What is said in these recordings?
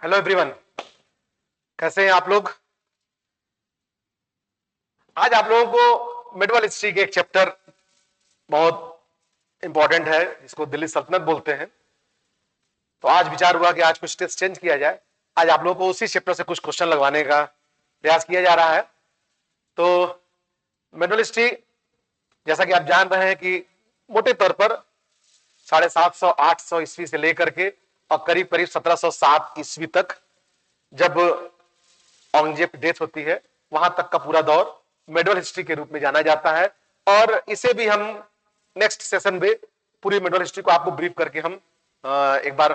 Hello everyone, कैसे हैं आप लोग। आज आप लोगों को मिडवल हिस्ट्री के एक चैप्टर बहुत इंपॉर्टेंट है जिसको दिल्ली सल्तनत बोलते हैं। तो आज विचार हुआ कि आज कुछ टेस्ट चेंज किया जाए। आज आप लोगों को उसी चैप्टर से कुछ क्वेश्चन लगवाने का प्रयास किया जा रहा है। तो मिडवल हिस्ट्री जैसा कि आप जान रहे हैं कि मोटे तौर पर 750-800 ईस्वी से लेकर के और करीब करीब 1707 ईस्वी तक, जब औरंगजेब की डेथ होती है, वहां तक का पूरा दौर मिडवल हिस्ट्री के रूप में जाना जाता है। और इसे भी हम नेक्स्ट सेशन में पूरी मिडवल हिस्ट्री को आपको ब्रीफ करके हम एक बार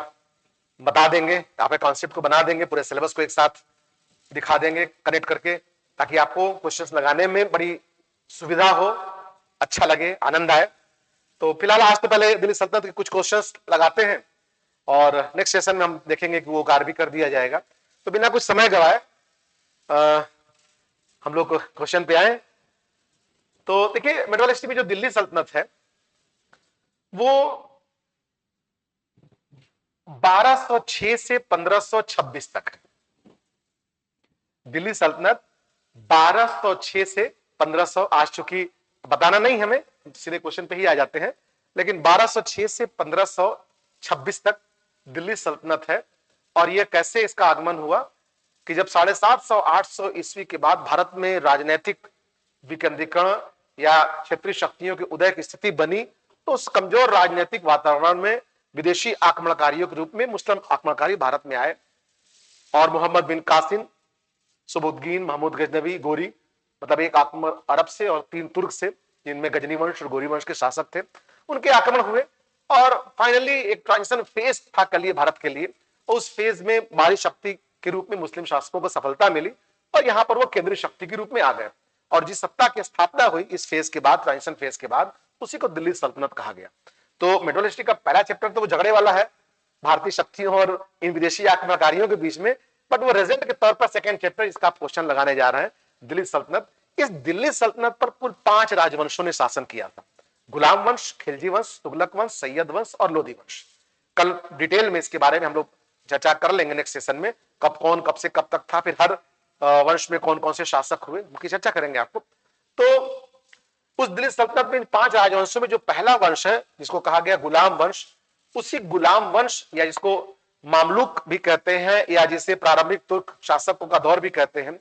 बता देंगे, आपके कॉन्सेप्ट को बना देंगे, पूरे सिलेबस को एक साथ दिखा देंगे कनेक्ट करके, ताकि आपको क्वेश्चंस लगाने में बड़ी सुविधा हो, अच्छा लगे, आनंद आए। तो फिलहाल आज तो पहले दिल्ली सल्तनत के कुछ क्वेश्चंस लगाते हैं और नेक्स्ट सेशन में हम देखेंगे कि वो कार्य भी कर दिया जाएगा। तो बिना कुछ समय गवाए हम लोग क्वेश्चन पे आए। तो देखिए, मिडवल हिस्ट्री में जो दिल्ली सल्तनत है वो 1206 से 1526 तक है। दिल्ली सल्तनत 1206 से 1500, आज चूंकि बताना नहीं हमें, सीधे क्वेश्चन पे ही आ जाते हैं, लेकिन 1206 से 1526 तक दिल्ली सल्तनत है। और यह कैसे इसका आगमन हुआ कि जब 750-800 ईस्वी के बाद भारत में राजनीतिक विकेंद्रीकरण या क्षेत्रीय शक्तियों के उदय की स्थिति बनी, तो उस कमजोर राजनीतिक वातावरण में विदेशी आक्रमणकारियों के रूप में मुस्लिम आक्रमणकारी भारत में आए। और मोहम्मद बिन कासिम, सुबुद्दीन, महमूद गजनवी, गोरी, मतलब एक आक्रमण अरब से और 3 तुर्क से, जिनमें गजनी वंश और गोरी वंश के शासक थे, उनके आक्रमण हुए। और फाइनली एक ट्रांजिशन फेज था कल भारत के लिए। उस फेज में बाहरी शक्ति के रूप में मुस्लिम शासकों को सफलता मिली और यहां पर वो केंद्रीय शक्ति के रूप में आ गए। और जिस सत्ता की स्थापना हुई इस फेज के बाद, ट्रांजिशन फेज के बाद, उसी को दिल्ली सल्तनत कहा गया। तो मिडवल हिस्ट्री का पहला चैप्टर तो वो झगड़े वाला है भारतीय शक्तियों और इन विदेशी आक्रमणकारियों के बीच में, बट वो रिजल्ट के तौर पर सेकंड चैप्टर इसका क्वेश्चन लगाने जा रहे हैं, दिल्ली सल्तनत। इस दिल्ली सल्तनत पर कुल 5 राजवंशों ने शासन किया था: गुलाम वंश, खिलजी वंश, तुगलक वंश, सैयद वंश और लोधी वंश। कल डिटेल में इसके बारे में हम लोग चर्चा कर लेंगे नेक्स्ट सेशन में, कब कौन कब से कब तक था, फिर हर वंश में कौन कौन से शासक हुए, उनकी चर्चा करेंगे आपको। तो उस दिल्ली सल्तनत में 5 राजवंशों में जो पहला वंश है जिसको कहा गया गुलाम वंश, उसी गुलाम वंश या जिसको मामलुक भी कहते हैं या जिसे प्रारंभिक तुर्क शासकों का दौर भी कहते हैं,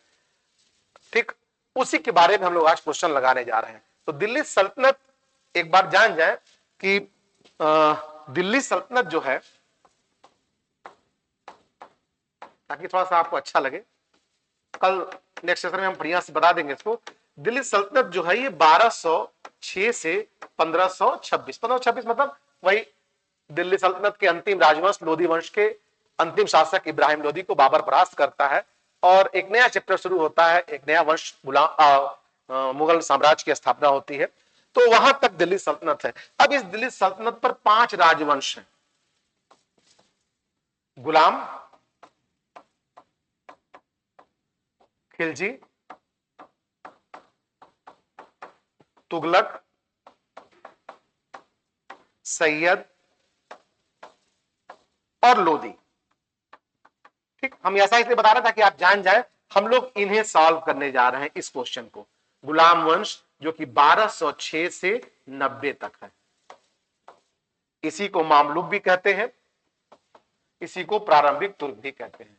ठीक, उसी के बारे में हम लोग आज क्वेश्चन लगाने जा रहे हैं। तो दिल्ली सल्तनत एक बार जान जाए कि दिल्ली सल्तनत जो है, ताकि थोड़ा सा आपको अच्छा लगे, कल नेक्स्ट सेशन में हम बढ़िया से बता देंगे इसको। दिल्ली सल्तनत जो है ये 1206 से 1526, 1526 मतलब वही दिल्ली सल्तनत के अंतिम राजवंश लोधी वंश के अंतिम शासक इब्राहिम लोधी को बाबर परास्त करता है और एक नया चैप्टर शुरू होता है, एक नया वंश मुगल साम्राज्य की स्थापना होती है। तो वहां तक दिल्ली सल्तनत है। अब इस दिल्ली सल्तनत पर 5 राजवंश हैं: गुलाम, खिलजी, तुगलक, सैयद और लोधी। ठीक, हम ऐसा इसलिए बता रहे था कि आप जान जाए, हम लोग इन्हें सॉल्व करने जा रहे हैं इस क्वेश्चन को। गुलाम वंश जो कि 1206 से 90 तक है, इसी को मामलुक भी कहते हैं, इसी को प्रारंभिक तुर्क भी कहते हैं।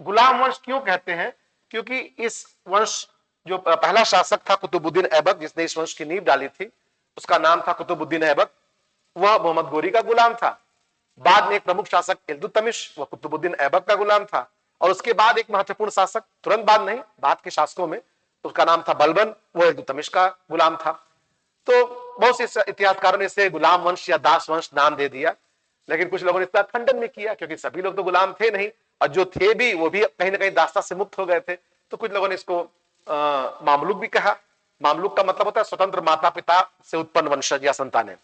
गुलाम वंश क्यों कहते हैं? क्योंकि इस वंश जो पहला शासक था कुतुबुद्दीन ऐबक, जिसने इस वंश की नींव डाली थी, उसका नाम था कुतुबुद्दीन ऐबक, वह मोहम्मद गोरी का गुलाम था। बाद में एक प्रमुख शासक इल्तुतमिश, वह कुतुबुद्दीन ऐबक का गुलाम था। और उसके बाद एक महत्वपूर्ण शासक, तुरंत बाद नहीं, बाद के शासकों में, उसका नाम था बलबन, वह इल्तुतमिश का गुलाम था। तो बहुत से इतिहासकारों ने इसे गुलाम वंश या दास वंश नाम दे दिया, लेकिन कुछ लोगों ने इसका खंडन भी किया, क्योंकि सभी लोग तो गुलाम थे नहीं, और जो थे भी वो भी कहीं ना कहीं दास्ता से मुक्त हो गए थे। तो कुछ लोगों ने इसको मामलुक भी कहा। मामलुक का मतलब होता है स्वतंत्र माता पिता से उत्पन्न वंशज या संतानें,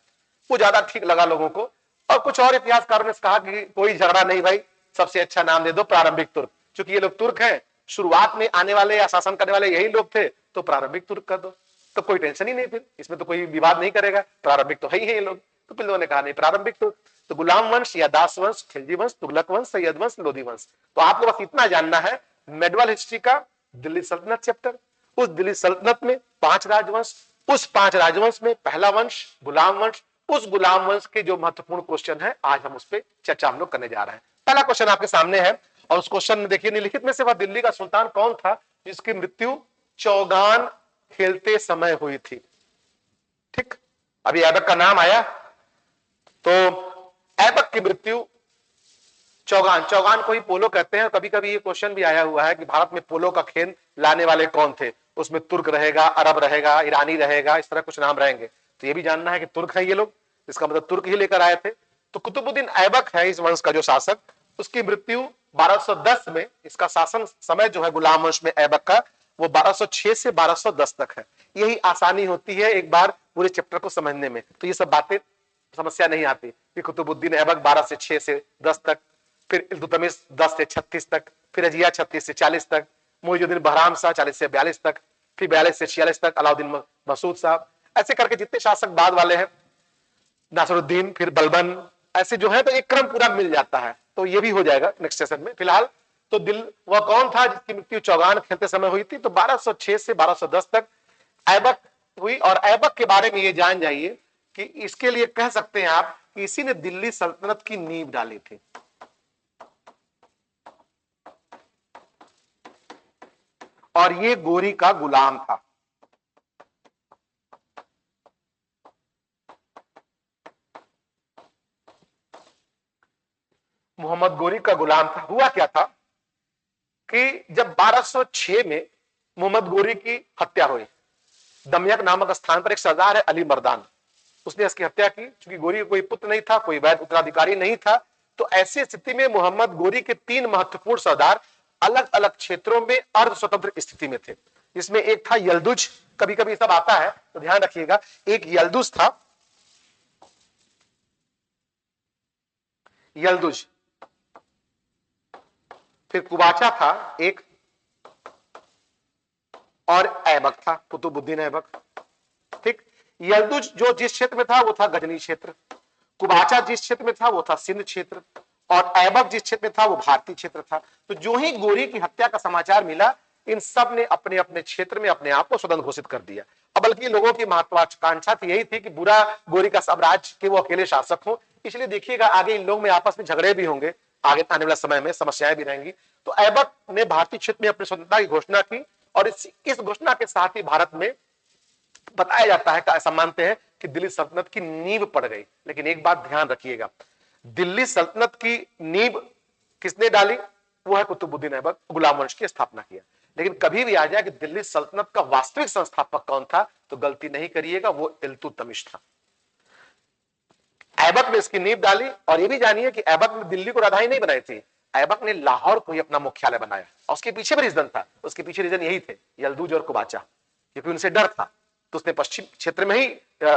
वो ज्यादा ठीक लगा लोगों को। और कुछ और इतिहासकारों ने कहा कि कोई झगड़ा नहीं भाई, सबसे अच्छा नाम दे दो प्रारंभिक तुर्क, क्योंकि ये लोग तुर्क हैं, शुरुआत में आने वाले या शासन करने वाले यही लोग थे, तो प्रारंभिक तुर्क कर दो, तो कोई टेंशन ही नहीं, फिर इसमें तो कोई विवाद नहीं करेगा, प्रारंभिक तो है ही है ये लोग। तो फिर लोगों ने कहा नहीं, प्रारंभिक तुर्क। तो गुलाम वंश या दास वंश, खिलजी वंश, तुगलक वंश, सैयद वंश, लोधी वंश। तो आपको बस इतना जानना है मेडवल हिस्ट्री का दिल्ली सल्तनत चैप्टर। उस दिल्ली सल्तनत में 5 राजवंश, उस 5 राजवंश में पहला वंश गुलाम वंश, उस गुलाम वंश के जो महत्वपूर्ण क्वेश्चन है आज हम उस पर चर्चा हम लोग करने जा रहे हैं। पहला क्वेश्चन आपके सामने है और उस क्वेश्चन में देखिए निम्नलिखित में से वह दिल्ली का सुल्तान कौन था जिसकी मृत्यु चौगान खेलते समय हुई थी। ठीक, अभी ऐबक का नाम आया तो ऐबक की मृत्यु चौगान, चौगान को ही पोलो कहते हैं। कभी कभी ये क्वेश्चन भी आया हुआ है कि भारत में पोलो का खेल लाने वाले कौन थे, उसमें तुर्क रहेगा, अरब रहेगा, ईरानी रहेगा, इस तरह कुछ नाम रहेंगे। तो ये भी जानना है कि तुर्क है ये लोग, इसका मतलब तुर्क ही लेकर आए थे। तो कुतुबुद्दीन ऐबक है इस वंश का जो शासक, उसकी मृत्यु 1210 में, इसका शासन समय जो है गुलाम वंश में ऐबक का वो 1206 से 1210 तक है। यही आसानी होती है एक बार पूरे चैप्टर को समझने में, तो ये सब बातें समस्या नहीं आती कि कुतुबुद्दीन ऐबक 12 से 6 से 10 तक, फिर इल्तुतमिश 10 से 36 तक, फिर रजिया 36 से 40 तक, मुइजुद्दीन बहराम शाह 40 से 42 तक, फिर 42 से 46 तक अलाउद्दीन मसूद साहब, ऐसे करके जितने शासक बाद वाले हैं, नासरुद्दीन, फिर बलबन, ऐसे जो है तो एक क्रम पूरा मिल जाता है। तो ये भी हो जाएगा नेक्स्ट सेशन में। फिलहाल तो दिल वह कौन था जिसकी मृत्यु चौगान खेलते समय हुई थी, तो 1206 से 1210 तक ऐबक हुई। और ऐबक के बारे में ये जान जाइए कि इसके लिए कह सकते हैं आप कि इसी ने दिल्ली सल्तनत की नींव डाली थी। और ये गोरी का गुलाम था। मोहम्मद गोरी का गुलाम था। हुआ क्या था कि जब 1206 में मोहम्मद गोरी की हत्या हुई, दमियक नामक स्थान पर एक सरदार है अली मर्दान, उसने इसकी हत्या की। क्योंकि गोरी का कोई पुत्र नहीं था, कोई वैध उत्तराधिकारी नहीं था, तो ऐसी स्थिति में मोहम्मद गोरी के 3 महत्वपूर्ण सरदार अलग अलग क्षेत्रों में अर्ध स्वतंत्र स्थिति में थे। इसमें एक था यल्दुज, कभी कभी सब आता है तो ध्यान रखिएगा, एक यल्दुज था, यल्दुज, फिर कुबाचा था एक, और ऐबक था, कुतुबुद्दीन ऐबक। ठीक, यल्दुज जो जिस क्षेत्र में था वो था गजनी क्षेत्र, कुबाचा जिस क्षेत्र में था वो था सिंध क्षेत्र, और ऐबक जिस क्षेत्र में था वो भारतीय क्षेत्र था। तो जो ही गोरी की हत्या का समाचार मिला, इन सब ने अपने अपने क्षेत्र में अपने आप को स्वतंत्र घोषित कर दिया। अब बल्कि लोगों की महत्वाकांक्षा तो यही थी कि बुरा गोरी का साम्राज्य के वो अकेले शासक हो। इसलिए देखिएगा आगे इन लोग में आपस में झगड़े भी होंगे, आगे आने वाले समय में समस्याएं भी रहेंगी। तो ऐबक ने भारतीय क्षेत्र में अपनी स्वतंत्रता की घोषणा की, और इस घोषणा के साथ ही भारत में बताया जाता है, ऐसा मानते हैं कि दिल्ली सल्तनत की नींव पड़ गई। लेकिन एक बात ध्यान रखिएगा, दिल्ली सल्तनत की नींव किसने डाली? वो है कुतुबुद्दीन ऐबक, गुलाम वंश की स्थापना किया। लेकिन कभी भी आ जाए कि दिल्ली सल्तनत का वास्तविक संस्थापक कौन था, तो गलती नहीं करिएगा, वो इल्तुतमिश था। ऐबक ने इसकी नींव डाली। और ये भी जानिए कि ऐबक ने दिल्ली को राजधानी नहीं बनाई थी, ऐबक ने लाहौर को ही अपना मुख्यालय बनाया। और उसके पीछे भी रीजन था, उसके पीछे रीजन यही थे, यल्दुज और कुबाचा, क्योंकि उनसे डर था। तो उसने पश्चिम क्षेत्र में ही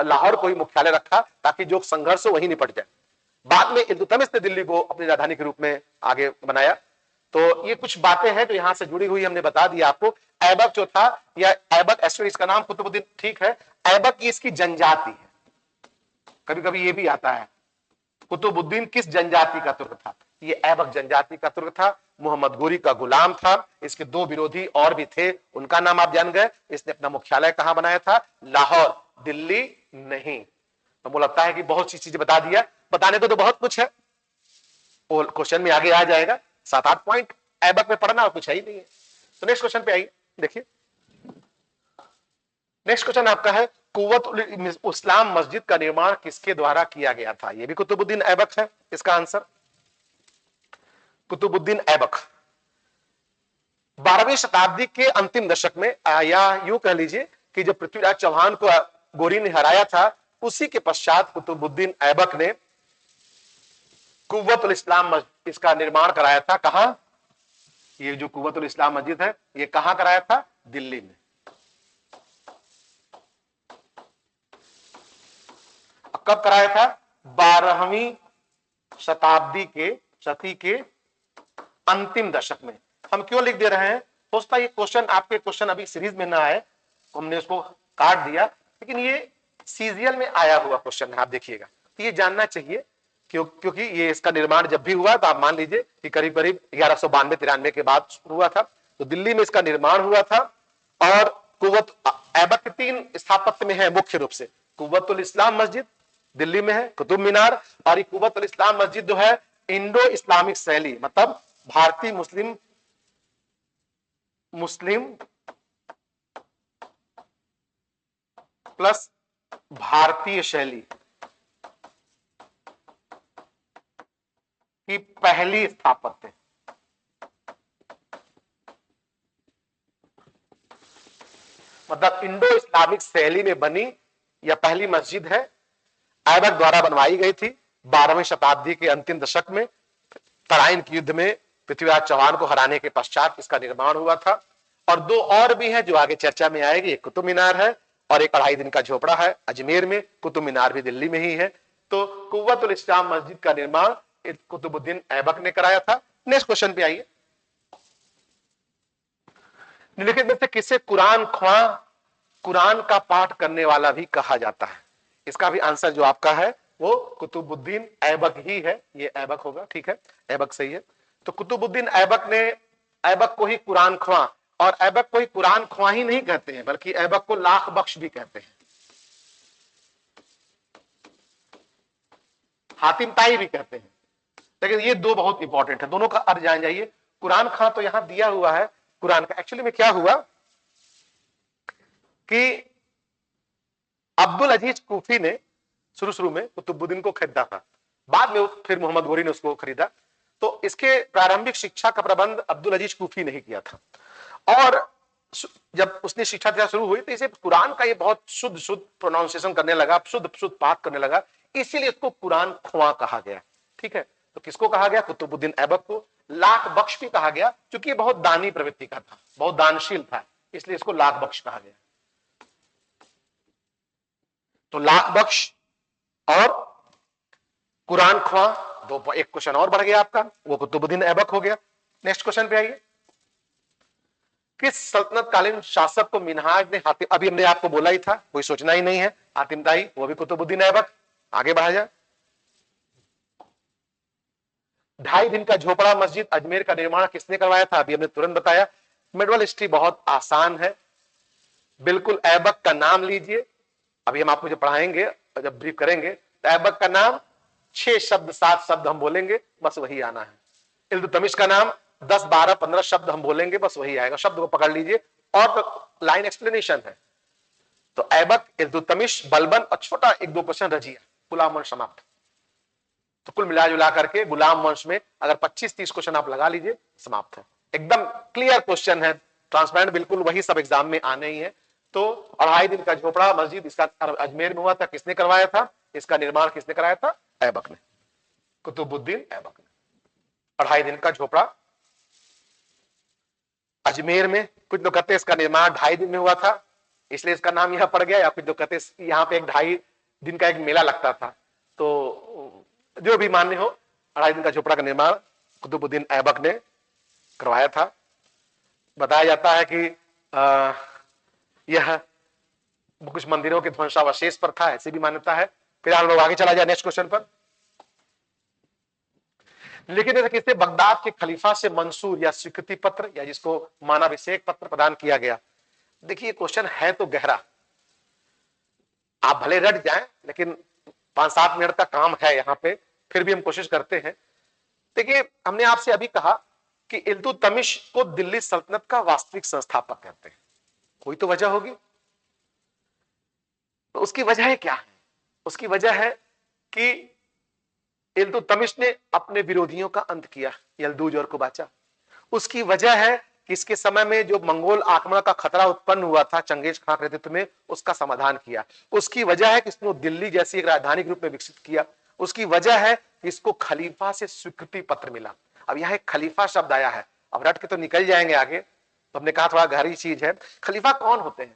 लाहौर को ही मुख्यालय रखा ताकि जो संघर्ष हो वही निपट जाए। बाद में इल्तुतमिश ने दिल्ली को अपनी राजधानी के रूप में आगे बनाया। तो ये कुछ बातें हैं जो यहां से जुड़ी हुई हमने बता दिया आपको। ऐबक जो था, या ऐबक एक्चुअली इसका नाम कुतुबुद्दीन ठीक है, ऐबक की इसकी जनजाति है। कभी कभी ये भी आता है कुतुबुद्दीन किस जनजाति का तुर्क था, ये ऐबक जनजाति का तुर्क था। मोहम्मद गोरी का गुलाम था। इसके 2 विरोधी और भी थे, उनका नाम आप जान गए। इसने अपना मुख्यालय कहां बनाया था? लाहौर, दिल्ली नहीं। तो मुझे लगता है कि बहुत सी चीजें बता दिया, बताने को तो बहुत कुछ है, वो क्वेश्चन में आगे आ जाएगा। 7-8 पॉइंट ऐबक में पढ़ना और कुछ है ही नहीं है। तो नेक्स्ट क्वेश्चन पे आइए, देखिए नेक्स्ट क्वेश्चन आपका है, कुव्वत इस्लाम मस्जिद का निर्माण किसके द्वारा किया गया था? यह भी कुतुबुद्दीन ऐबक है। इसका आंसर कुतुबुद्दीन ऐबक 12वीं शताब्दी के अंतिम दशक में, या यूं कह लीजिए कि जब पृथ्वीराज चौहान को गोरी ने हराया था, उसी के पश्चात कुतुबुद्दीन ऐबक ने कुव्वतुल इस्लाम मस्जिद इसका निर्माण कराया था। कहां? ये जो कुव्वतुल इस्लाम मस्जिद है, ये कहां कराया था? दिल्ली में। कब कराया था? 12वीं शताब्दी के सदी के अंतिम दशक में। हम क्यों लिख दे रहे हैं? हो सकता है ये क्वेश्चन आपके क्वेश्चन अभी सीरीज में ना आए, हमने उसको काट दिया, लेकिन ये सीरियल में आया हुआ क्वेश्चन है, आप देखिएगा। तो ये जानना चाहिए क्योंकि ये इसका निर्माण जब भी हुआ तो आप मान लीजिए कि करीब करीब 1192-93 के बाद शुरू हुआ था। तो दिल्ली में इसका निर्माण हुआ था। और कुव्वत ऐबक के 3 स्थापत्य में है मुख्य रूप से। कुव्वतुल इस्लाम मस्जिद दिल्ली में है, कुतुब मीनार, और ये कुव्वतुल इस्लाम मस्जिद जो है इंडो इस्लामिक शैली, मतलब भारतीय मुस्लिम प्लस भारतीय शैली की पहली स्थापत्य। मतलब इंडो इस्लामिक शैली में बनी यह पहली मस्जिद है। ऐबक द्वारा बनवाई गई थी 12वीं शताब्दी के अंतिम दशक में। तराइन के युद्ध में पृथ्वीराज चौहान को हराने के पश्चात इसका निर्माण हुआ था। और 2 और भी हैं जो आगे चर्चा में आएगी। एक कुतुब मीनार है और एक 2.5 दिन का झोपड़ा है अजमेर में। कुतुब मीनार भी दिल्ली में ही है। तो कुव्वतुल इस्लाम मस्जिद का निर्माण कुतुबुद्दीन ऐबक ने कराया था। नेक्स्ट क्वेश्चन पे आइए। निम्नलिखित में से किसे कुरान ख्वां, कुरान का पाठ करने वाला भी कहा जाता है? इसका भी आंसर जो आपका है वो कुतुबुद्दीन ऐबक ही है। ये ऐबक होगा, ठीक है, ऐबक सही है। तो कुतुबुद्दीन ऐबक को ही कुरान ख्वां, और ऐबक को ही कुरान ख्वां ही नहीं कहते हैं बल्कि ऐबक को लाख बख्श भी कहते हैं, हातिम ताई भी कहते हैं। लेकिन ये 2 बहुत इंपॉर्टेंट है, दोनों का अर्थ जान जाइए। कुरान खां तो यहां दिया हुआ है कुरान का। एक्चुअली में क्या हुआ कि अब्दुल अजीज कूफी ने शुरू में कुतुबुद्दीन को खरीदा था, बाद में फिर मोहम्मद गोरी ने उसको खरीदा। तो इसके प्रारंभिक शिक्षा का प्रबंध अब्दुल अजीज कूफी ने ही किया था। और जब उसने शिक्षा देना शुरू हुई तो इसे कुरान का ये बहुत शुद्ध प्रोनाउंसिएशन करने लगा, शुद्ध पाठ करने लगा, इसीलिए इसको कुरान ख्वां कहा गया। ठीक है, तो किसको कहा गया? कुतुबुद्दीन ऐबक को। लाख बख्श भी कहा गया क्योंकि ये बहुत दानी प्रवृत्ति का था, बहुत दानशील था, इसलिए इसको लाख बख्श कहा गया। तो लाख बख्श और कुरान ख्वां, एक क्वेश्चन और बढ़ गया आपका, वो कुतुबुद्दीन ऐबक हो गया। नेक्स्ट क्वेश्चन पे आइए। किस सल्तनत कालीन शासक को मिनहाज ने हातिम, अभी हमने आपको बोला ही था, कोई सोचना ही नहीं है, हातिम ताई, वो भी कुतुबुद्दीन ऐबक। आगे बढ़ा जाए। 2.5 दिन का झोपड़ा मस्जिद अजमेर का निर्माण किसने करवाया था? अभी हमने तुरंत बताया। मिडवल हिस्ट्री बहुत आसान है, बिल्कुल ऐबक का नाम लीजिए। अभी हम आपको जब पढ़ाएंगे, जब ब्रीफ करेंगे, तो ऐबक का नाम 6 शब्द 7 शब्द हम बोलेंगे, बस वही आना है। इल्तुतमिश का नाम 10 12 15 शब्द हम बोलेंगे, बस वही आएगा। शब्द को पकड़ लीजिए और तो लाइन एक्सप्लेनेशन है। तो ऐबक, इल्तुतमिश, बलबन और छोटा 1-2 क्वेश्चन रजिया, गुलाम वंश समाप्त। तो कुल मिला जुला गुलाम वंश में अगर 25-30 क्वेश्चन आप लगा लीजिए, समाप्त है। एकदम क्लियर क्वेश्चन है, ट्रांसपेरेंट, बिल्कुल वही सब एग्जाम में आने ही है। तो 2.5 दिन का झोपड़ा मस्जिद इसका अजमेर में हुआ था, किसने करवाया था? इसका निर्माण किसने कराया था? ऐबक ने, कुतुबुद्दीन ऐबक ने। 2.5 दिन का झोपड़ा अजमेर में। कुछ लोग कहते हैं इसका निर्माण 2.5 दिन में हुआ था इसलिए इसका नाम यहां पड़ गया, या कुछ लोग कहते हैं यहाँ पे 2.5 दिन का एक मेला लगता था। तो जो भी मान्य हो, 2.5 दिन का झोपड़ा का निर्माण कुतुबुद्दीन ऐबक ने करवाया था। बताया जाता है कि यह कुछ मंदिरों के ध्वंसावशेष पर था, ऐसी भी मान्यता है। फिर हम लोग आगे चला जाए नेक्स्ट क्वेश्चन पर। लेकिन किसने बगदाद के खलीफा से मंसूर या स्वीकृति पत्र या जिसको मानाभिषेक पत्र प्रदान किया गया? देखिए क्वेश्चन है तो गहरा, आप भले रट जाएं लेकिन 5-7 मिनट का काम है यहाँ पे, फिर भी हम कोशिश करते हैं। देखिए हमने आपसे अभी कहा कि इल्तुतमिश को दिल्ली सल्तनत का वास्तविक संस्थापक कहते हैं, कोई तो वजह होगी। तो उसकी वजह क्या है? उसकी वजह है कि इल्तुतमिश ने अपने विरोधियों का अंत किया, यल्दूज और कुबाचा। उसकी वजह है कि इसके समय में जो मंगोल आक्रमण का खतरा उत्पन्न हुआ था चंगेज खान के नेतृत्व में, उसका समाधान किया। उसकी वजह है कि इसने दिल्ली जैसी एक राजधानी के रूप में विकसित किया। उसकी वजह है कि इसको खलीफा से स्वीकृति पत्र मिला। अब यहाँ एक खलीफा शब्द आया है, अब रट के तो निकल जाएंगे आगे, तो हमने कहा थोड़ा गहरी चीज है। खलीफा कौन होते हैं?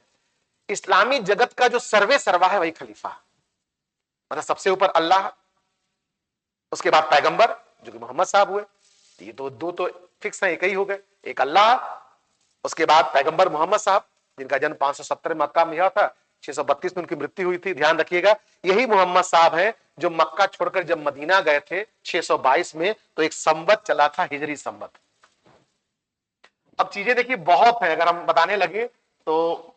इस्लामी जगत का जो सर्वे सर्वा है वही खलीफा, मतलब सबसे ऊपर अल्लाह, उसके बाद पैगंबर जो कि मोहम्मद साहब हुए। ये तो 2 तो फिक्स है, एक ही हो गए, एक अल्लाह, उसके बाद पैगंबर मोहम्मद साहब जिनका जन्म 570 मक्का में हुआ था, 632 में उनकी मृत्यु हुई थी। ध्यान रखिएगा, यही मोहम्मद साहब हैं जो मक्का छोड़कर जब मदीना गए थे 622 में, तो एक संवत चला था, हिजरी संवत। अब चीजें देखिए बहुत है, अगर हम बताने लगे तो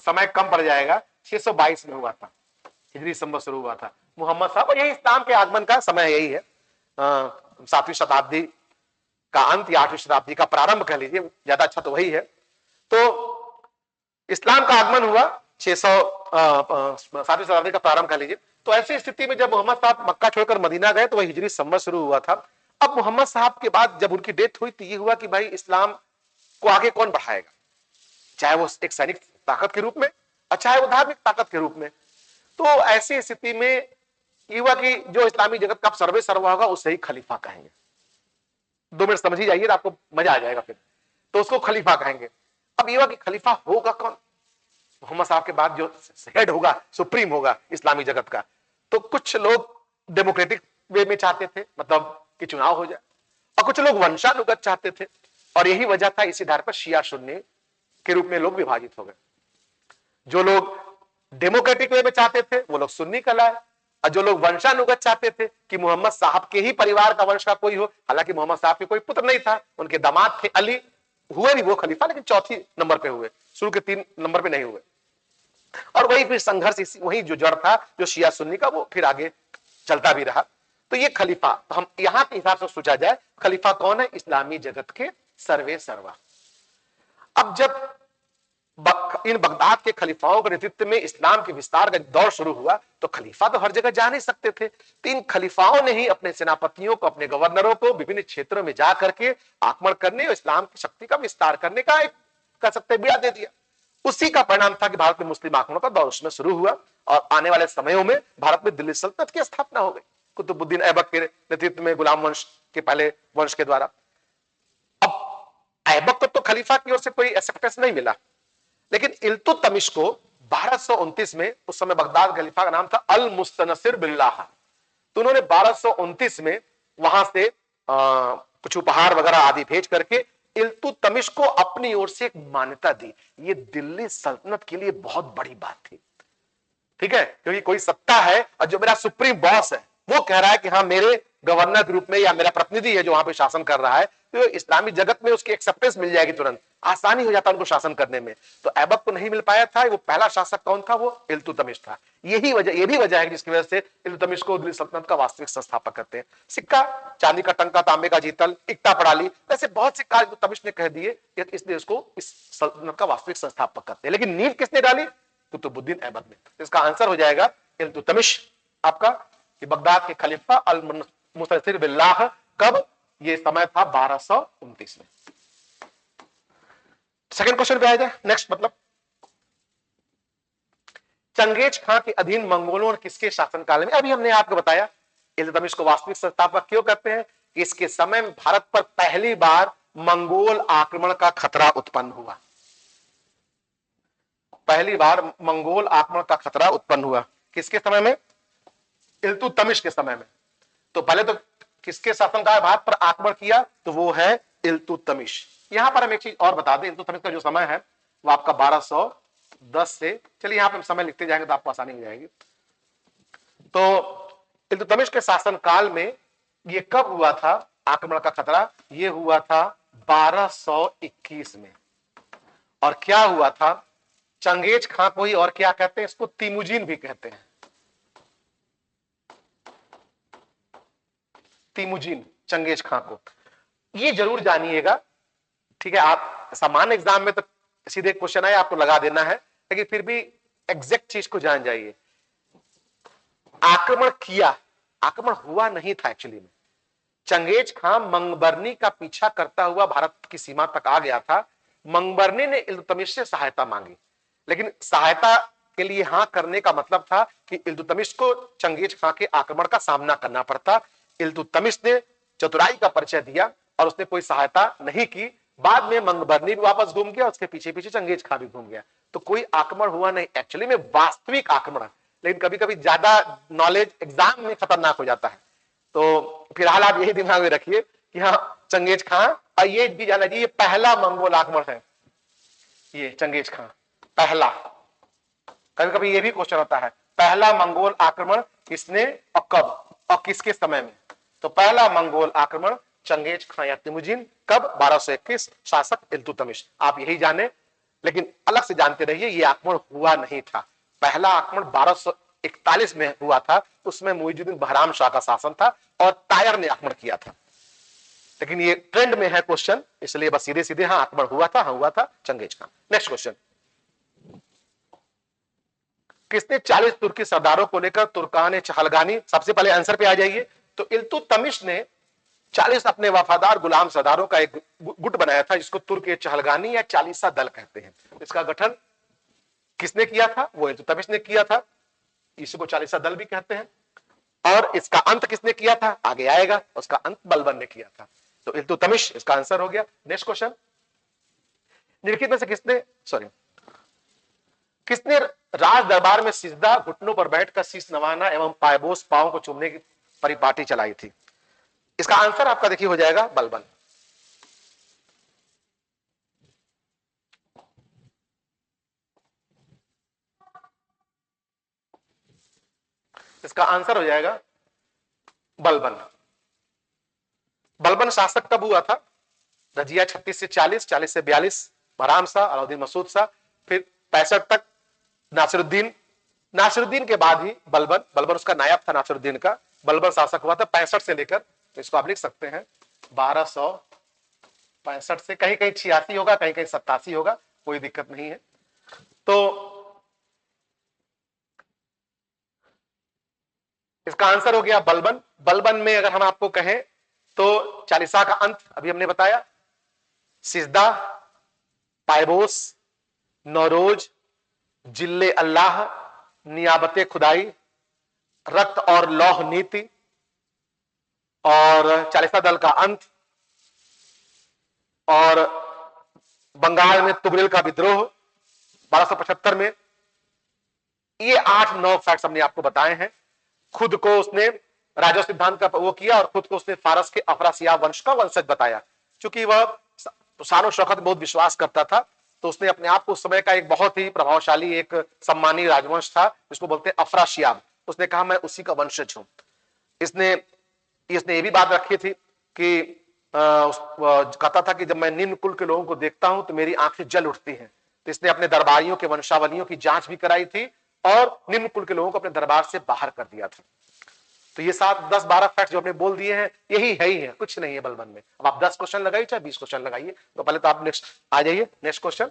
समय कम पड़ जाएगा। 622 में हुआ था, हिजरी संवत शुरू हुआ था मोहम्मद साहब, और यही इस्लाम के आगमन का समय यही है। 7वीं शताब्दी का अंत या 8वीं शताब्दी का प्रारंभ कह लीजिए, ज्यादा अच्छा तो वही है। तो इस्लाम का आगमन हुआ 7वीं शताब्दी का प्रारंभ कह लीजिए। तो ऐसी स्थिति में जब मोहम्मद साहब मक्का छोड़कर मदीना गए तो वह हिजरी संवत शुरू हुआ था। अब मोहम्मद साहब के बाद जब उनकी डेथ हुई तो ये हुआ कि भाई इस्लाम को आगे कौन बढ़ाएगा, चाहे वो एक सैनिक ताकत के रूप में और चाहे वो धार्मिक ताकत के रूप में। तो ऐसी स्थिति में ये हुआ कि जो इस्लामी जगत का सर्वे सर्वा होगा उसे ही खलीफा कहेंगे। 2 मिनट समझ ही जाइए, आपको मजा आ जाएगा फिर। तो उसको खलीफा कहेंगे। अब ये हुआ कि खलीफा होगा कौन, मोहम्मद साहब के बाद जो हेड होगा, सुप्रीम होगा इस्लामी जगत का। तो कुछ लोग डेमोक्रेटिक वे में चाहते थे, मतलब कि चुनाव हो जाए, और कुछ लोग वंशानुगत चाहते थे। और यही वजह था, इसी आधार पर शिया सुन्नी के रूप में लोग विभाजित हो गए। जो लोग डेमोक्रेटिक वे में चाहते थे वो लोग सुन्नी कहलाए, और जो लोग वंशानुगत चाहते थे कि मोहम्मद साहब के ही परिवार का वंश का कोई हो, हालांकि मोहम्मद साहब के कोई पुत्र नहीं था, उनके दामाद थे अली, हुए भी वो खलीफा लेकिन चौथी नंबर पे हुए, शुरू के 3 नंबर पे नहीं हुए। और वही फिर संघर्ष, वही जो जड़ था जो शिया सुन्नी का, वो फिर आगे चलता भी रहा। तो ये खलीफा, तो हम यहां के हिसाब से सोचा जाए खलीफा कौन है, इस्लामी जगत के सर्वे सर्वा। अब जब इन बगदाद के खलीफाओं के नेतृत्व में इस्लाम के विस्तार का दौर शुरू हुआ तो खलीफा तो हर जगह जा नहीं सकते थे। 3 खलीफाओं ने ही अपने सेनापतियों को, अपने गवर्नरों को विभिन्न क्षेत्रों में जा करके आक्रमण करने और इस्लाम की शक्ति का विस्तार करने का एक कह सकते बीड़ा दे दिया। उसी का परिणाम था कि भारत में मुस्लिम आक्रमण का दौर उसमें शुरू हुआ, और आने वाले समयों में भारत में दिल्ली सल्तनत की स्थापना हो गई कुतुबुद्दीन ऐबक के नेतृत्व में, गुलाम वंश के पहले वंश के द्वारा। अब ऐबक को तो खलीफा की ओर से कोई एक्सेप्टेंस नहीं मिला, लेकिन इल्तुतमिश को 1229 में, उस समय बगदाद खलीफा का नाम था अल मुस्तनसिर बिल्लाह, तो उन्होंने 1229 में वहां से कुछ उपहार वगैरह आदि भेज करके इल्तुतमिश को अपनी ओर से एक मान्यता दी। ये दिल्ली सल्तनत के लिए बहुत बड़ी बात थी, ठीक है, क्योंकि कोई सत्ता है और जो मेरा सुप्रीम बॉस है वो कह रहा है कि हाँ मेरे गवर्नर के रूप में या मेरा प्रतिनिधि है जो वहां पे शासन कर रहा है, तो इस्लामी जगत में उसकी एक्सेप्टेंस मिल जाएगी, तुरंत आसानी हो जाता है उनको शासन करने में। तो ऐबक को नहीं मिल पाया था, वो पहला शासक कौन था, वो इल्तुतमिश था। यही वजह, ये भी वजह है जिसकी वजह से इल्तुतमिश को दिल्ली सल्तनत का वास्तविक संस्थापक कहते हैं। सिक्का, चांदी का टंका, तांबे का जीतल, इक्ता प्रणाली, ऐसे बहुत से कार्य इल्तुतमिश ने कह दिए, इसलिए उसको इस सल्तनत का वास्तविक संस्थापक कहते हैं। लेकिन नींव किसने डाली, कुतुबुद्दीन ऐबक ने। इसका आंसर हो जाएगा इल्तुतमिश आपका, कि बगदाद के खलीफा अल मुस्तनसिर बिल्लाह। कब, ये समय था 1229 में। सेकंड क्वेश्चन पे आ जाए, नेक्स्ट, मतलब चंगेज खां के अधीन मंगोलों और किसके शासनकाल में, अभी हमने आपको बताया इल्तुतमिश को वास्तविक संस्थापक क्यों कहते हैं, कि इसके समय में भारत पर पहली बार मंगोल आक्रमण का खतरा उत्पन्न हुआ। पहली बार मंगोल आक्रमण का खतरा उत्पन्न हुआ किसके समय में, इल्तुतमिश के समय में। तो पहले तो किसके शासनकाल भारत पर आक्रमण किया, तो वो है इल्तुतमिश। यहां पर हम एक चीज और बता दें, इल्तुतमिश का जो समय है वो आपका 1210 से, चलिए यहां पे हम समय लिखते जाएंगे तो आपको आसानी हो जाएगी। तो इल्तुतमिश के शासनकाल में ये कब हुआ था आक्रमण का खतरा, ये हुआ था 1221 में। और क्या हुआ था, चंगेज खां को ही और क्या कहते हैं, इसको तिमुजिन भी कहते हैं, तिमुजिन, चंगेज खां को। ये जरूर जानिएगा, ठीक है। आप सामान्य एग्जाम में तो सीधे क्वेश्चन आए आपको लगा देना है, लेकिन फिर भी एग्जैक्ट चीज को जान जाइए। आक्रमण किया, आक्रमण हुआ नहीं था एक्चुअली में। चंगेज खां मंगबरनी का पीछा करता हुआ भारत की सीमा तक आ गया था। मंगबरनी ने इल्तुतमिश से सहायता मांगी, लेकिन सहायता के लिए हां करने का मतलब था कि इल्तुतमिश को चंगेज खां के आक्रमण का सामना करना पड़ता। इल्तुतमिश ने चतुराई का परिचय दिया और उसने कोई सहायता नहीं की। बाद में मंगबरनी भी वापस घूम गया, उसके पीछे पीछे चंगेज खां भी घूम गया। तो कोई आक्रमण हुआ नहीं एक्चुअली में, वास्तविक आक्रमण। लेकिन कभी कभी ज्यादा नॉलेज एग्जाम में खतरनाक हो जाता है, तो फिलहाल आप यही दिमाग में रखिए कि हाँ चंगेज खां, और ये भी जाना चाहिए ये पहला मंगोल आक्रमण है, ये चंगेज खां। पहला, कभी कभी ये भी क्वेश्चन होता है, पहला मंगोल आक्रमण किसने और कब और किसके समय में? तो पहला मंगोल आक्रमण चंगेज खां या तिमुजिन, कब? 1221, शासक इल्तुतमिश। आप यही जाने, लेकिन अलग से जानते रहिए ये आक्रमण हुआ नहीं था। पहला आक्रमण 1241 में हुआ था, उसमें मुइजुद्दीन बहराम शाह का शासन था और तायर ने आक्रमण किया था। लेकिन ये ट्रेंड में है क्वेश्चन, इसलिए बस सीधे सीधे हाँ आक्रमण हुआ था, हाँ हुआ था चंगेज खां। नेक्स्ट क्वेश्चन, किसने 40 तुर्की सरदारों को लेकर तुर्कान चहलगानी? सबसे पहले आंसर पे आ जाइए। तो इल्तुतमिश ने 40 अपने वफादार गुलाम सरदारों का एक गुट बनाया था, जिसको तुर्क चहलगानी या चालीसा दल कहते हैं। इसका गठन किसने किया था? वो इल्तुतमिश ने किया था, इसको चालीसा दल भी कहते हैं। और इसका अंत किसने किया था? आगे आएगा, उसका अंत बलबन ने किया था। तो इल्तुतमिश इसका आंसर हो गया। नेक्स्ट क्वेश्चन, निम्नलिखित में से किसने राज दरबार में सिजदा घुटनों पर बैठकर शीश नवाना एवं पायबोस पांव को चूमने की परिपाटी चलाई थी? इसका आंसर आपका देखिए हो जाएगा बलबन। इसका आंसर हो जाएगा बलबन। बलबन शासक कब हुआ था? रजिया 36 से 40, 40 से 42 बहराम शाह, अलाउद्दीन मसूद शाह, फिर 65 तक नासिरुद्दीन। नासिरुद्दीन के बाद ही बलबन, बलबन उसका नायब था नासिरुद्दीन का, बलबन शासक हुआ था 65 से लेकर, तो इसको आप लिख सकते हैं 1265 से, कहीं कहीं 86 होगा, कहीं कहीं 87 होगा, कोई दिक्कत नहीं है। तो इसका आंसर हो गया बलबन। बलबन में अगर हम आपको कहें तो चालीसा का अंत अभी हमने बताया, सिजदा, पायबोस, नौरोज, जिल्ले अल्लाह, नियाबते खुदाई, रक्त और लौह नीति और चालीसा दल का अंत और बंगाल में तुगरिल का विद्रोह 1275 में। ये 8-9 फैक्ट्स हमने आपको बताए हैं। खुद को उसने राजा सिद्धांत का वो किया और खुद को उसने फारस के अफरासियाब वंश का वंशज बताया। क्योंकि वह शान शौकत बहुत विश्वास करता था, तो उसने अपने आप को उस समय का एक बहुत ही प्रभावशाली एक सम्मानीय राजवंश था जिसको बोलते हैं अफरासियाब, उसने कहा मैं उसी का वंशज हूं। इसने ये भी बात रखी थी कि कहता था कि जब मैं निम्न कुल के लोगों को देखता हूं तो मेरी आंखें जल उठती हैं। तो इसने अपने दरबारियों के वंशावलियों की जांच भी कराई थी और निम्न कुल के लोगों को अपने दरबार से बाहर कर दिया था। तो ये 7-10-12 फैक्ट जो आपने बोल दिए हैं यही है ही है, कुछ नहीं है बलबन में। अब आप 10 क्वेश्चन लगाइए चाहे 20 क्वेश्चन लगाइए। तो पहले तो आप नेक्स्ट आ जाइए। नेक्स्ट क्वेश्चन,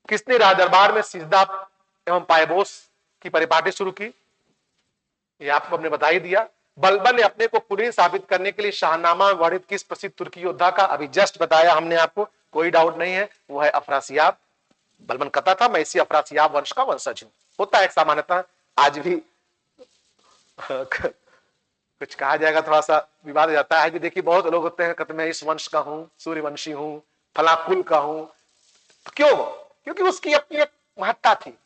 किसने राज दरबार में सिजदा एवं पायबोस की परिपाटी शुरू की? ये आपको हमने बता ही दिया। बलबन ने अपने को कुलीन साबित करने के लिए शाहनामा वर्णित किस प्रसिद्ध तुर्की योद्धा का? अभी जस्ट बताया हमने आपको, कोई डाउट नहीं है, वो है अफरासियाब। बलबन कहता था मैं इसी अफरासियाब वंश का वंशज हूं। होता है सामान्यतः, आज भी कुछ कहा जाएगा थोड़ा सा विवाद हो जाता है। भी देखिए बहुत लोग होते हैं कहते मैं इस वंश का हूं, सूर्यवंशी हूं, फला कुल का हूं। तो क्यों? क्योंकि उसकी अपनी एक महत्ता थी,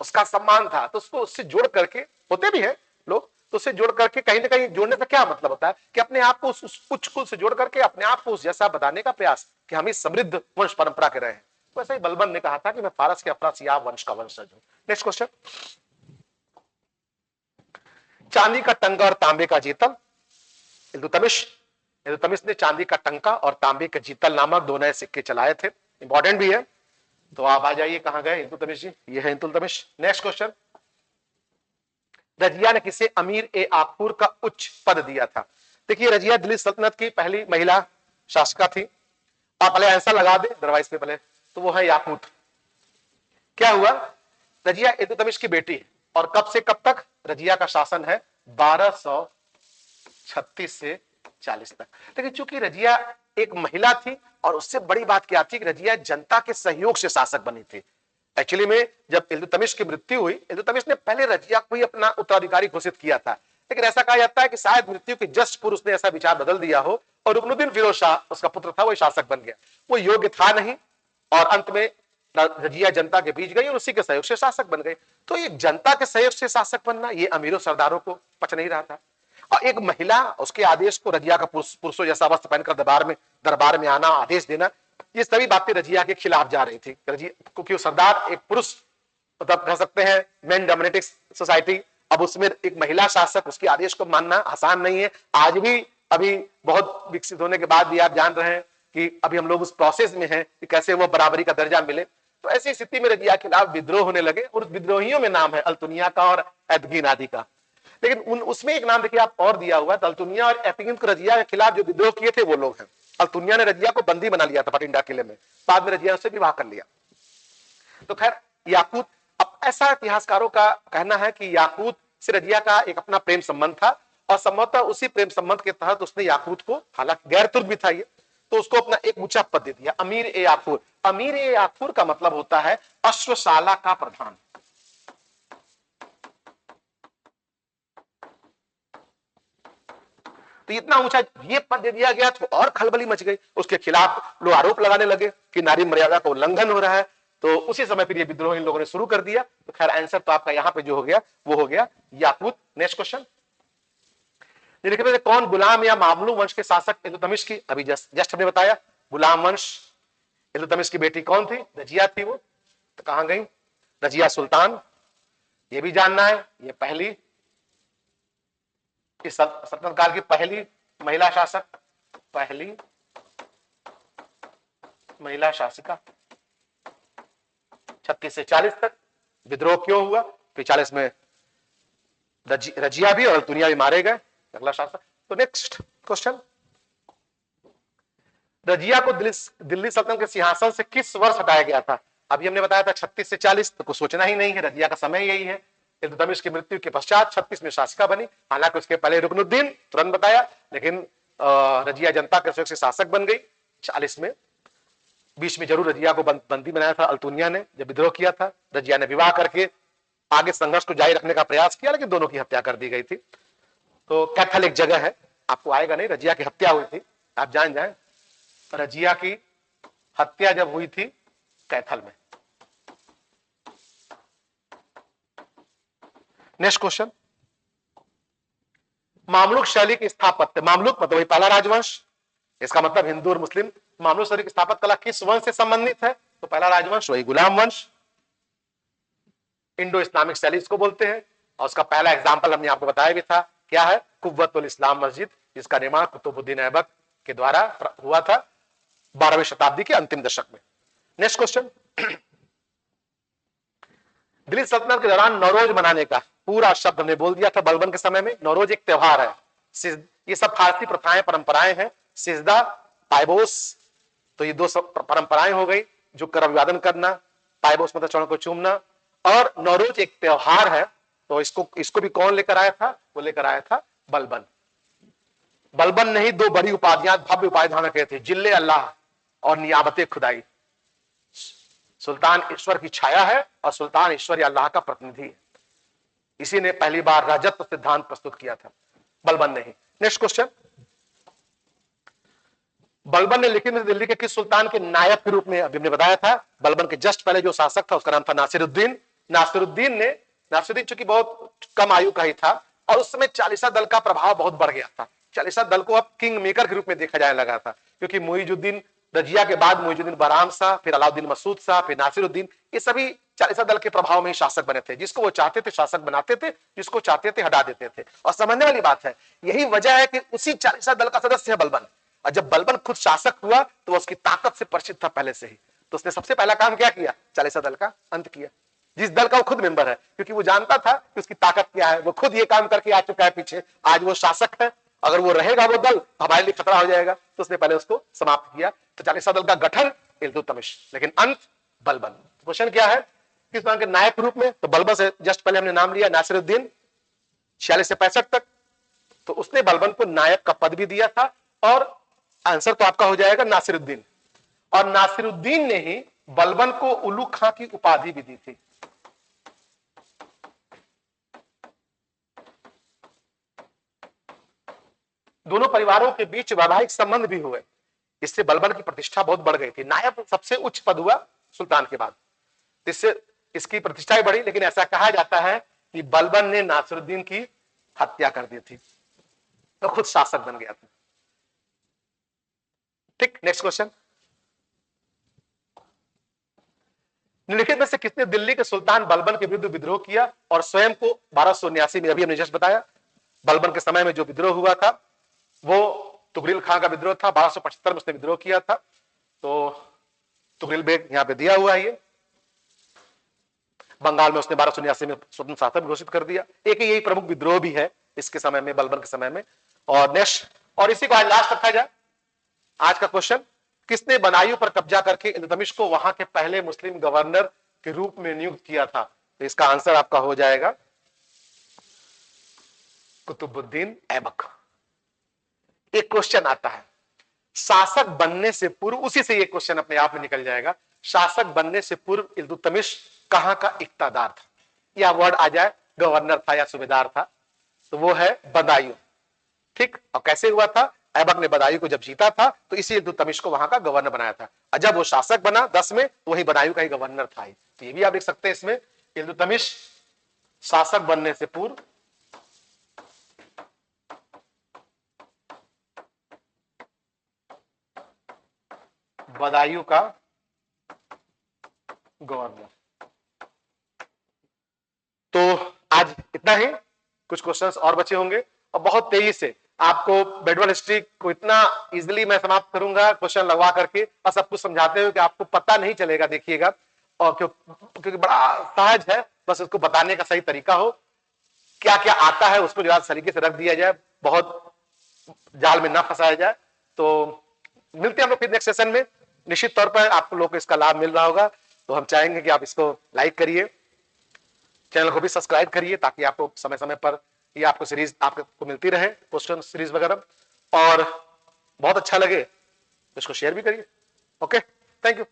उसका सम्मान था, तो उसको उससे जोड़ करके, होते भी है लोग, तो उससे जोड़ करके कहीं ना कहीं जोड़ने का क्या मतलब होता है कि अपने आप को उस उच्च कुल से जोड़ करके अपने आप को उस जैसा बताने का प्रयास कि हम इस समृद्ध वंश परंपरा के रहे हैं। वैसे ही बलबन ने कहा था कि मैं फारस के अफरासियाब वंश का वंशज हूं। नेक्स्ट क्वेश्चन, चांदी का टंका और तांबे का जीतल? इल्तुतमिश ने चांदी का टंका और तांबे का जीतल नामक दो नए सिक्के चलाए थे। इंपॉर्टेंट भी है। तो आप आ जाइए, कहां गए इल्तुतमिश जी? ये है इल्तुतमिश। नेक्स्ट क्वेश्चन, रजिया ने किसे अमीर ए आफूर का उच्च पद दिया था? देखिए रजिया दिल्ली सल्तनत की पहली महिला शासका थी। आप पहले आंसर लगा दे दरवाइज पे पहले, तो वो है याकूत। क्या हुआ? रजिया इल्तुतमिश की बेटी है और कब से कब तक रजिया का शासन है? 1236 से 40 तक। लेकिन चूंकि रजिया एक महिला थी और उससे बड़ी बात क्या थी कि रजिया जनता के सहयोग से शासक बनी थी। एक्चुअली में जब इल्तुतमिश की मृत्यु हुई, इल्तुतमिश ने पहले रजिया को ही अपना उत्तराधिकारी घोषित किया था, लेकिन ऐसा कहा जाता है कि शायद मृत्यु के जस्ट पूर्व उसने ऐसा विचार बदल दिया हो और रुकनुद्दीन फिरोज शाह उसका पुत्र था, वो शासक बन गया। वो योग्य था नहीं और अंत में रजिया जनता के बीच गई और उसी के सहयोग से शासक बन गए। तो ये जनता के सहयोग से शासक बनना ये अमीरों सरदारों को पच नहीं रहा था। और एक महिला उसके आदेश को रजिया का पुरुषों जैसा वस्त्र पहनकर दरबार में आना, आदेश देना, ये सभी बातें रजिया के खिलाफ जा रही थी। रजिया क्योंकि वो सरदार एक पुरुष, मतलब कह सकते हैं मेन डोमिनेटिक सोसाइटी, अब उसमें एक महिला शासक, उसके आदेश को मानना आसान नहीं है। आज भी अभी बहुत विकसित होने के बाद भी आप जान रहे हैं कि अभी हम लोग उस प्रोसेस में हैं कि कैसे वो बराबरी का दर्जा मिले। तो ऐसी स्थिति में रजिया के खिलाफ विद्रोह होने लगे और उस विद्रोहियों में नाम है अल्तुनिया का और एदगीन आदि का। लेकिन उसमें एक नाम देखिए आप और दिया हुआ है, अल्तुनिया और एदगीन को रजिया के खिलाफ जो विद्रोह किए थे वो लोग हैं। अल्तुनिया ने रजिया को बंदी बना लिया था पटिंडा किले में, बाद में रजिया उससे विवाह कर लिया। तो खैर याकूत, अब ऐसा इतिहासकारों का कहना है कि याकूत से रजिया का एक अपना प्रेम संबंध था और संभवतः उसी प्रेम संबंध के तहत उसने याकूत को, हालांकि गैर तुर्क भी था ये, तो उसको अपना एक ऊंचा पद दे दिया, अमीर ए याकूर। अमीर ए याकूर का मतलब होता है अश्वशाला का प्रधान। तो इतना ऊंचा ये पद दे दिया गया तो और खलबली मच गई, उसके खिलाफ लोग आरोप लगाने लगे कि नारी मर्यादा का उल्लंघन हो रहा है। तो उसी समय फिर ये विद्रोह इन लोगों ने शुरू कर दिया। तो खैर आंसर तो आपका यहां पे जो हो गया वो हो गया याकूत। नेक्स्ट क्वेश्चन, कौन गुलाम या मामलू वंश के शासक इल्तुतमिश की, अभी जस्ट हमने बताया गुलाम वंश, इल्तुतमिश की बेटी कौन थी, रजिया थी वो। तो कहां गई रजिया सुल्तान, ये भी जानना है। ये पहली सल्तनत काल की पहली महिला शासक, पहली महिला शासिका। 36 से 40 तक विद्रोह क्यों हुआ, फिर 40 में रजिया भी और दुनिया भी मारे गए, अगला शासक। तो नेक्स्ट क्वेश्चन, रजिया को दिल्ली सल्तनत के सिंहासन से किस वर्ष हटाया गया था। अभी हमने बताया था 36 से 40, तो कुछ सोचना ही नहीं है, रजिया का समय यही है। इल्तुतमिश की मृत्यु के पश्चात 36 में शासिका बनी, हालांकि उसके पहले रुकनुद्दीन, तुरंत बताया, लेकिन रजिया जनता के सहयोग से शासक बन गई 40 में। बीच में जरूर रजिया को बंदी बनाया था अल्तुनिया ने, जब विद्रोह किया था। रजिया ने विवाह करके आगे संघर्ष को जारी रखने का प्रयास किया, लेकिन दोनों की हत्या कर दी गई थी। तो कैथल एक जगह है, आपको आएगा नहीं, रजिया की हत्या हुई थी, आप जान जाए रजिया की हत्या जब हुई थी कैथल में। नेक्स्ट क्वेश्चन, मामलुक शैली की स्थापत्य, मामलुक मतलब वही पहला राजवंश, इसका मतलब हिंदू और मुस्लिम। मामलुक शैली की स्थापत्य कला किस वंश से संबंधित है, तो पहला राजवंश वही गुलाम वंश, इंडो इस्लामिक शैली इसको बोलते हैं। और उसका पहला एग्जाम्पल हमने आपको बताया भी था, क्या है, कुव्वतुल इस्लाम मस्जिद, जिसका निर्माण कुतुबुद्दीन ऐबक के द्वारा हुआ था 12वीं शताब्दी के अंतिम दशक में। नेक्स्ट क्वेश्चन, दिल्ली सल्तनत के दौरान नौरोज मनाने का पूरा शब्द हमने बोल दिया था बलबन के समय में। नौरोज एक त्योहार है, ये सब फारसी प्रथाएं परंपराएं हैं। सिजदा, पायबोस, तो ये दो सब परंपराएं हो गई, जो कर अभिवादन करना, पायबोस मतलब चरण को चूमना, और नौरोज एक त्योहार है। तो इसको भी कौन लेकर आया था, वो लेकर आया था बलबन। बलबन ने ही दो बड़ी उपाधियां, भव्य उपाधि धारण किए थे, जिल्ले अल्लाह और नियाबत खुदाई। सुल्तान ईश्वर की छाया है और सुल्तान ईश्वर अल्लाह का प्रतिनिधि है। इसी ने पहली बार राजत्व सिद्धांत प्रस्तुत किया था, बलबन ने ही। नेक्स्ट क्वेश्चन, बलबन ने लिखित में दिल्ली के किस सुल्तान के नायब के रूप में, अभी हमने बताया था, बलबन के जस्ट पहले जो शासक था उसका नाम था नासिरुद्दीन। नासिरुद्दीन चूंकि बहुत कम आयु का ही था और उस समय चालीसा दल का प्रभाव बहुत बढ़ गया था। चालीसा दल को अब किंग मेकर के रूप में देखा जाने लगा था, क्योंकि मुइजुद्दीन रजिया के बाद मुइजुद्दीन बहराम शाह, फिर अलाउद्दीन मसूद शाह, फिर नासिरुद्दीन, ये सभी चालीसा दल के प्रभाव में ही शासक बने थे। जिसको वो चाहते थे शासक बनाते थे, जिसको चाहते थे हटा देते थे। और समझने वाली बात है, यही वजह है कि उसी चालीसा दल का सदस्य है बलबन। और जब बलबन खुद शासक हुआ तो वो उसकी ताकत से परिचित था पहले से ही। तो उसने सबसे पहला काम क्या किया, चालीसा दल का अंत किया, जिस दल का वो खुद मेंबर है, क्योंकि वो जानता था कि उसकी ताकत क्या है। वो खुद ये काम करके आ चुका है पीछे, आज वो शासक है, अगर वो रहेगा वो दल हमारे लिए खतरा हो जाएगा। तो उसने पहले उसको समाप्त किया। तो चालीसा दल का गठन इल्तुतमिश, लेकिन अंत बलबन। क्वेश्चन क्या है, किस तरह के नायक रूप में, तो बलबन से जस्ट पहले हमने नाम लिया नासिरुद्दीन 46 से 65 तक, तो उसने बलबन को नायक का पद भी दिया था। और आंसर तो आपका हो जाएगा नासिरुद्दीन। और नासिरुद्दीन ने ही बलबन को उल्लू खां की उपाधि भी दी थी। दोनों परिवारों के बीच वैवाहिक संबंध भी हुए, इससे बलबन की प्रतिष्ठा बहुत बढ़ गई थी। नायब सबसे उच्च पद हुआ सुल्तान के बाद, इससे इसकी प्रतिष्ठा बढ़ी। लेकिन ऐसा कहा जाता है कि बलबन ने नासिरुद्दीन की हत्या कर दी थी, तो खुद शासक बन गया था। ठीक, नेक्स्ट क्वेश्चन, निम्नलिखित में से किसने दिल्ली के सुल्तान बलबन के विरुद्ध विद्रोह किया और स्वयं को 1279 में, अभी हमने जस्ट बताया, बलबन के समय में जो विद्रोह हुआ था वो तुगरिल खां का विद्रोह था। 1275 में उसने विद्रोह किया था। तो तुगरिल बेग यहां पे दिया हुआ है। ये बंगाल में उसने 1279 में स्वतंत्र शासन घोषित कर दिया। एक यही प्रमुख विद्रोह भी है इसके समय में, बलबन के समय में। और नेक्स्ट, और इसी को आज लास्ट रखा जाए, आज का क्वेश्चन, किसने बदायूं पर कब्जा करके इल्तुतमिश को वहां के पहले मुस्लिम गवर्नर के रूप में नियुक्त किया था? तो इसका आंसर आपका हो जाएगा कुतुबुद्दीन ऐबक। एक क्वेश्चन आता है, शासक बनने से पूर्व, उसी से ये क्वेश्चन अपने आप में निकल जाएगा, शासक बनने से पूर्व इल्तुतमिश कहां का इक्तादार था? या वर्ड आ जाए गवर्नर था या सूबेदार था, तो वो है बदायूं। ठीक, और कैसे हुआ था? ऐबक ने बदायूं को जब जीता था तो इसी इल्तुतमिश को वहां का गवर्नर बनाया था, और जब वो शासक बना 10 में, तो वही बदायूं का ही गवर्नर था। तो ये भी आप देख सकते हैं इसमें, इल्तुतमिश शासक बनने से पूर्व बदायूं का गवर्नर। तो आज इतना ही, कुछ क्वेश्चंस और बचे होंगे, और बहुत तेजी से आपको मेडिवल हिस्ट्री को इतना इजीली मैं समाप्त करूंगा क्वेश्चन लगवा करके और सब कुछ समझाते हुए कि आपको पता नहीं चलेगा, देखिएगा। और क्योंकि बड़ा सहज है, बस उसको बताने का सही तरीका हो, क्या क्या आता है उसको जो तरीके से रख दिया जाए, बहुत जाल में ना फंसाया जाए। तो मिलते हैं हम लोग फिर नेक्स्ट सेशन में। निश्चित तौर पर आप लोगों को इसका लाभ मिल रहा होगा, तो हम चाहेंगे कि आप इसको लाइक करिए, चैनल को भी सब्सक्राइब करिए, ताकि आपको समय समय पर ये आपको सीरीज आपको मिलती रहे, क्वेश्चन सीरीज वगैरह। और बहुत अच्छा लगे तो इसको शेयर भी करिए। Okay, thank you.